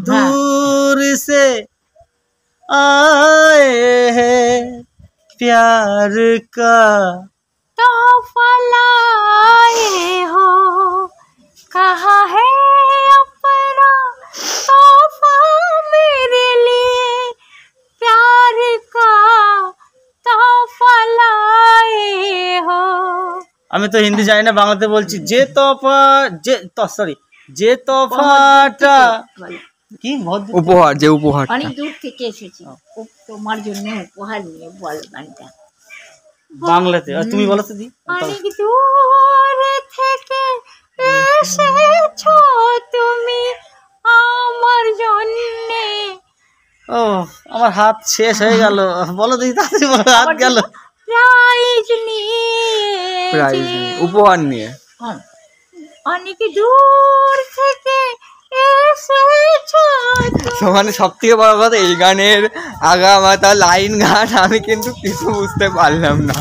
दूर से आए हैं प्यार का तोहफा लाए हो, कहाँ है अपना तोहफा मेरे लिए, प्यार का तोहफा लाए हो। আমি তো হিন্দি জানি না, বাংলাতে বলছি। যে তোফা যে তোফাটা কি উপহার, যে উপহার অনেক দূর থেকে এসেছি তোমার জন্য উপহার নিয়ে, বল গানটা বাংলাতে। আর তুমি বলো তো দি। অনেক দূর থেকে এসেছো তুমি আমার জন্যে। ও আমার হাত শেষ হয়ে গেল, বলো দিদি তাড়াতাড়ি বলো, হাত গেল। প্রাইজ নিয়ে, উপহার নিয়ে অনেক দূর থেকে এসেছো। মানে সব থেকে বড় কথা, এই গানের আগা মাথা লাইন গান আমি কিন্তু কিছু বুঝতে পারলাম না।